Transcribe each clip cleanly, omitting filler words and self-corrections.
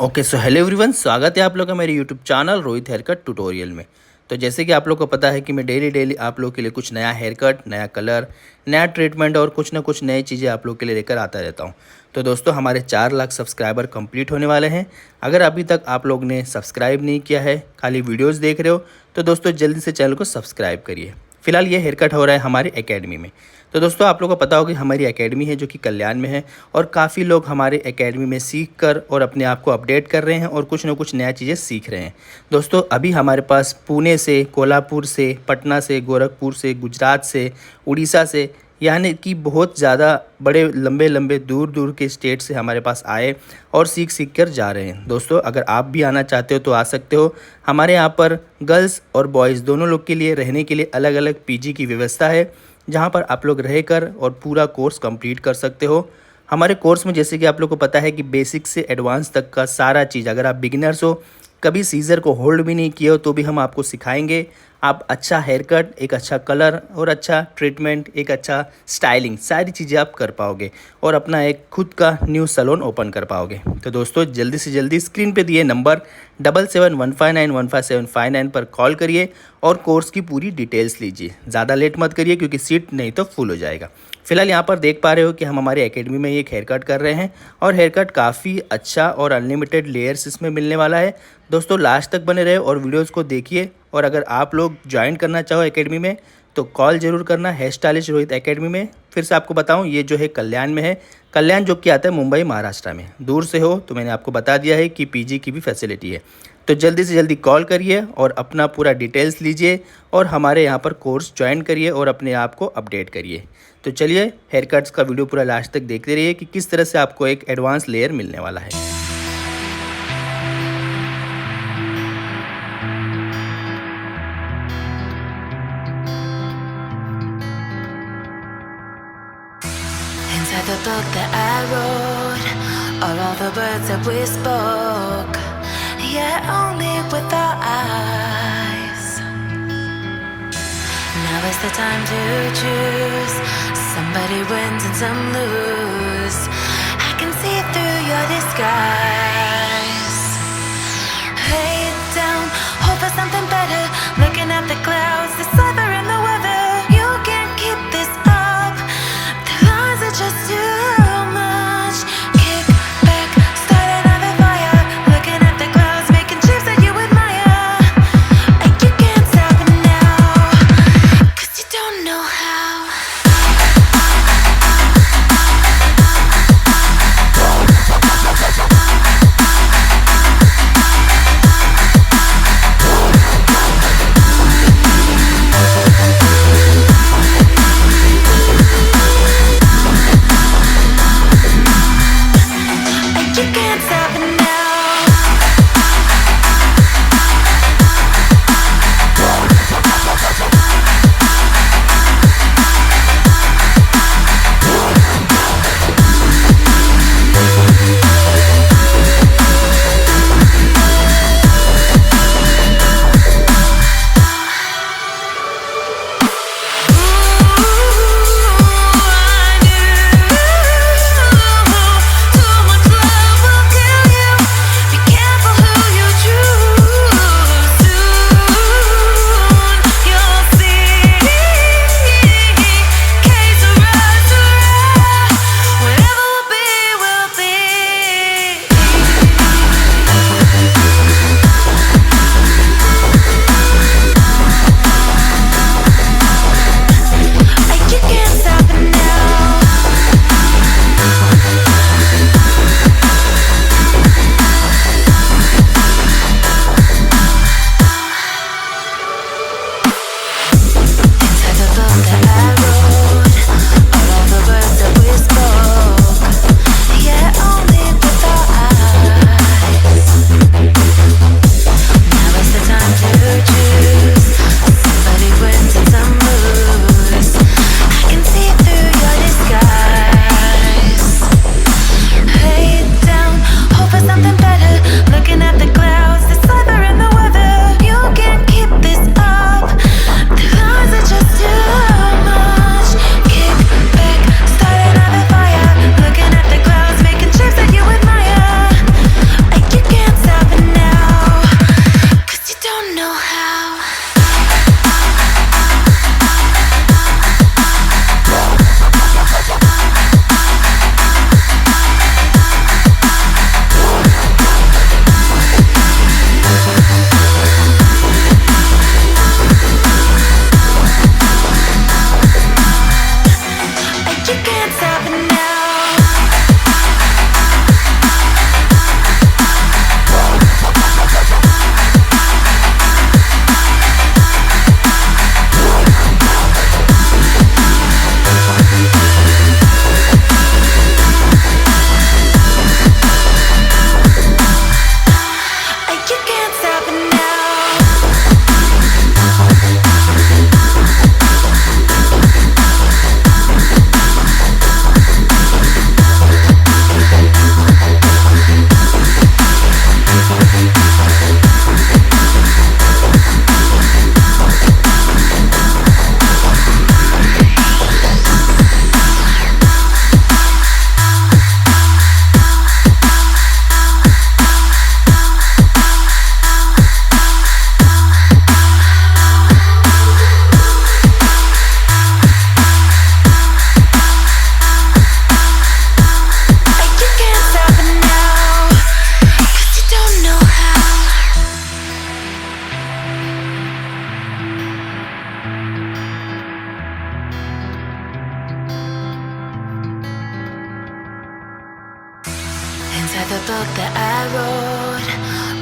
Okay so hello everyone, स्वागत है आप लोग का मेरे YouTube channel Rohit haircut tutorial में। तो जैसे कि आप लोग को पता है कि मैं डेली आप लोग के लिए कुछ नया हेयर कट, नया कलर, नया ट्रीटमेंट और कुछ ना कुछ नई चीज़ें आप लोग के लिए लेकर आता रहता हूं। तो दोस्तों, हमारे 4 लाख सब्सक्राइबर कंप्लीट होने वाले हैं। अगर अभी तक आप लोग ने सब्सक्राइब नहीं किया है, खाली वीडियोज़ देख रहे हो, तो दोस्तों जल्दी से चैनल को सब्सक्राइब करिए। फिलहाल ये हेयर कट हो रहा है हमारी एकेडमी में। तो दोस्तों, आप लोगों को पता होगा कि हमारी एकेडमी है जो कि कल्याण में है, और काफ़ी लोग हमारे एकेडमी में सीख कर और अपने आप को अपडेट कर रहे हैं और कुछ ना कुछ नया चीज़ें सीख रहे हैं। दोस्तों, अभी हमारे पास पुणे से, कोल्हापुर से, पटना से, गोरखपुर से, गुजरात से, उड़ीसा से, यानी कि बहुत ज़्यादा बड़े लंबे लंबे दूर दूर के स्टेट से हमारे पास आए और सीख कर जा रहे हैं। दोस्तों, अगर आप भी आना चाहते हो तो आ सकते हो। हमारे यहाँ पर गर्ल्स और बॉयज़ दोनों लोग के लिए रहने के लिए अलग अलग पीजी की व्यवस्था है, जहाँ पर आप लोग रहकर और पूरा कोर्स कंप्लीट कर सकते हो। हमारे कोर्स में जैसे कि आप लोग को पता है कि बेसिक से एडवांस तक का सारा चीज़, अगर आप बिगिनर्स हो, कभी सीज़र को होल्ड भी नहीं किए हो, तो भी हम आपको सिखाएंगे। आप अच्छा हेयर कट, एक अच्छा कलर और अच्छा ट्रीटमेंट, एक अच्छा स्टाइलिंग, सारी चीज़ें आप कर पाओगे और अपना एक खुद का न्यू सैलून ओपन कर पाओगे। तो दोस्तों, जल्दी से जल्दी स्क्रीन पे दिए नंबर 7715915759 पर कॉल करिए और कोर्स की पूरी डिटेल्स लीजिए। ज़्यादा लेट मत करिए क्योंकि सीट नहीं तो फुल हो जाएगा। फिलहाल यहाँ पर देख पा रहे हो कि हम हमारे एकेडमी में एक हेयर कट कर रहे हैं और हेयर कट काफ़ी अच्छा और अनलिमिटेड लेयर्स इसमें मिलने वाला है। दोस्तों, लास्ट तक बने रहे और वीडियोस को देखिए। और अगर आप लोग ज्वाइन करना चाहो एकेडमी में तो कॉल ज़रूर करना, हेयर स्टाइलिस्ट रोहित एकेडमी में। फिर से आपको बताऊं, ये जो है कल्याण में है। कल्याण जो कि आता है मुंबई, महाराष्ट्र में। दूर से हो तो मैंने आपको बता दिया है कि पीजी की भी फैसिलिटी है। तो जल्दी से जल्दी कॉल करिए और अपना पूरा डिटेल्स लीजिए और हमारे यहाँ पर कोर्स ज्वाइन करिए और अपने आप को अपडेट करिए। तो चलिए, हेयर कट्स का वीडियो पूरा लास्ट तक देखते रहिए कि किस तरह से आपको एक एडवांस लेयर मिलने वाला है। Inside the book that I wrote are all the words that we spoke, yet only with our eyes. Now is the time to choose. Somebody wins and some lose. I can see through your disguise. Lay it down, hope for something better. Looking at the clouds, the cyber and the weather. You can't keep this up. The lies are just too much. Kick back, start another fire. Looking at the clouds, making shapes that you admire. And you can't stop it now, 'cause you don't know how. You can't stop it now. Too much love will kill you.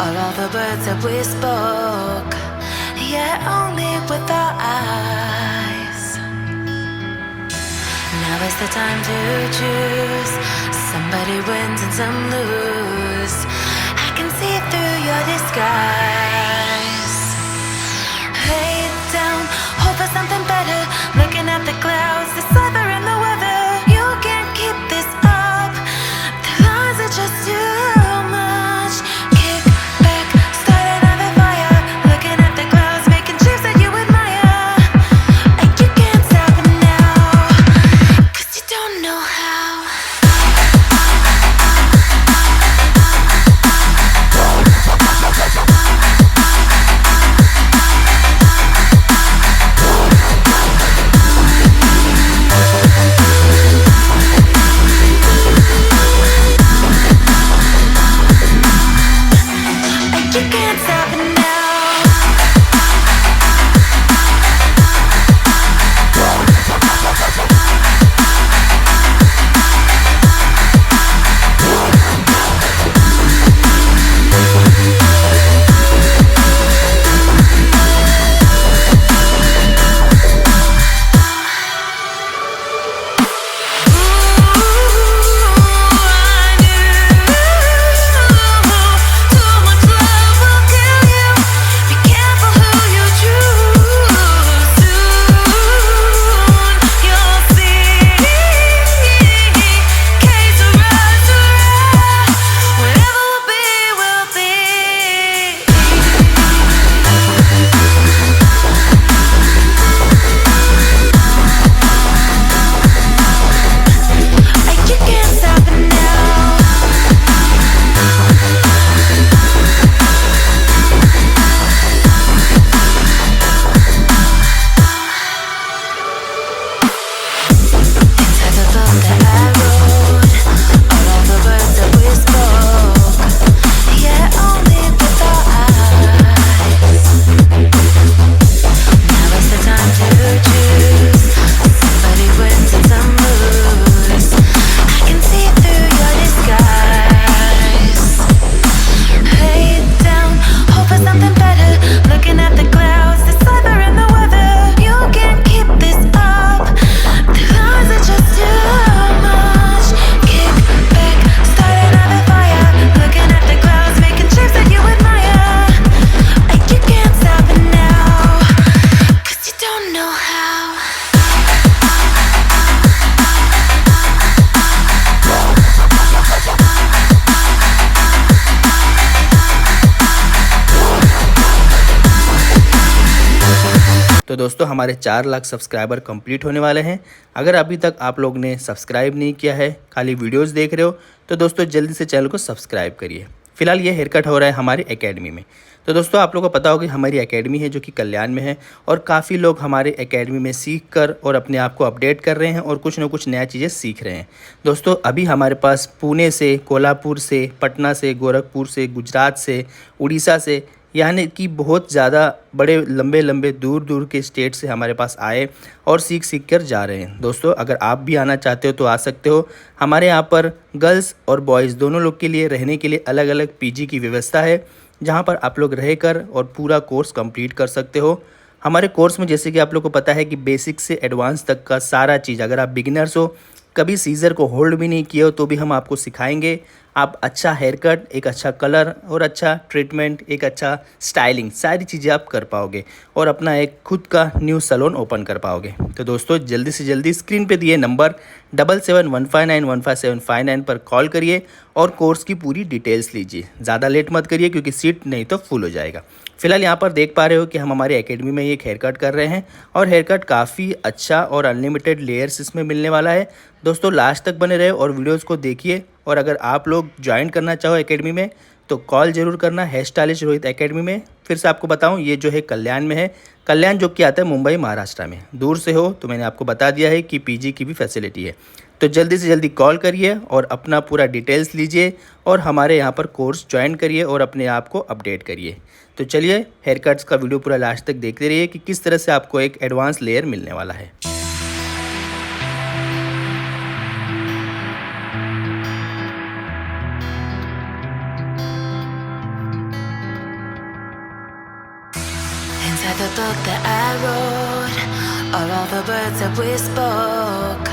are all the words that we spoke, yet only with our eyes. Now is the time to choose. Somebody wins and some lose. I can see through your disguise. Head down, hope for something better. Looking at the clouds, deciphering the weather. You can't keep this up. The lies are just too much. Kick back, start another fire. Looking at the clouds, making shapes that you admire. And you can't stop it now, 'cause you don't know how. You can't stop it now. तो दोस्तों हमारे 4 lakh subscriber complete होने वाले हैं। अगर अभी तक आप लोग ने सब्सक्राइब नहीं किया है, खाली वीडियोस देख रहे हो, तो दोस्तों जल्दी से चैनल को सब्सक्राइब करिए। फिलहाल ये हेयर कट हो रहा है हमारी एकेडमी में। तो दोस्तों आप लोगों को पता होगा कि हमारी एकेडमी है जो कि कल्याण में है, और काफ़ी लोग हमारे एकेडमी में सीख कर और अपने आप को अपडेट कर रहे हैं और कुछ ना कुछ नया चीज़ें सीख रहे हैं। दोस्तों अभी हमारे पास पुणे से, कोल्हापुर से, पटना से, गोरखपुर से, गुजरात से, उड़ीसा से, यानी कि बहुत ज़्यादा बड़े लंबे लंबे दूर दूर के स्टेट से हमारे पास आए और सीख सीख कर जा रहे हैं। दोस्तों अगर आप भी आना चाहते हो तो आ सकते हो। हमारे यहाँ पर गर्ल्स और बॉयज़ दोनों लोग के लिए रहने के लिए अलग अलग पीजी की व्यवस्था है, जहाँ पर आप लोग रहकर और पूरा कोर्स कंप्लीट कर सकते हो। हमारे कोर्स में जैसे कि आप लोग को पता है कि बेसिक से एडवांस तक का सारा चीज़, अगर आप बिगिनर्स हो, कभी सीज़र को होल्ड भी नहीं किए हो, तो भी हम आपको सिखाएंगे। आप अच्छा हेयर कट, एक अच्छा कलर और अच्छा ट्रीटमेंट, एक अच्छा स्टाइलिंग, सारी चीज़ें आप कर पाओगे और अपना एक खुद का न्यू सैलून ओपन कर पाओगे। तो दोस्तों जल्दी से जल्दी स्क्रीन पे दिए नंबर 7715915759 पर कॉल करिए और कोर्स की पूरी डिटेल्स लीजिए। ज़्यादा लेट मत करिए क्योंकि सीट नहीं तो फुल हो जाएगा। फिलहाल यहाँ पर देख पा रहे हो कि हम हमारे एकेडमी में एक हेयर कट कर रहे हैं और हेयर कट काफ़ी अच्छा और अनलिमिटेड लेयर्स इसमें मिलने वाला है। दोस्तों लास्ट तक बने रहे और वीडियोस को देखिए। और अगर आप लोग ज्वाइन करना चाहो एकेडमी में तो कॉल ज़रूर करना हेयर स्टाइलिस्ट रोहित एकेडमी में। फिर से आपको बताऊं, ये जो है कल्याण में है। कल्याण जो कि आता है मुंबई महाराष्ट्र में। दूर से हो तो मैंने आपको बता दिया है कि पीजी की भी फैसिलिटी है। तो जल्दी से जल्दी कॉल करिए और अपना पूरा डिटेल्स लीजिए और हमारे यहाँ पर कोर्स ज्वाइन करिए और अपने आप को अपडेट करिए। तो चलिए हेयर कट्स का वीडियो पूरा लास्ट तक देखते रहिए कि किस तरह से आपको एक एडवांस लेयर मिलने वाला है। that the book that I wrote, or all the words that we spoke,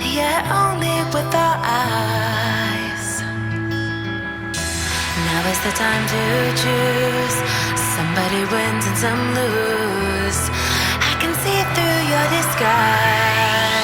yet only with our eyes. Now is the time to choose. Somebody wins and some lose. I can see through your disguise.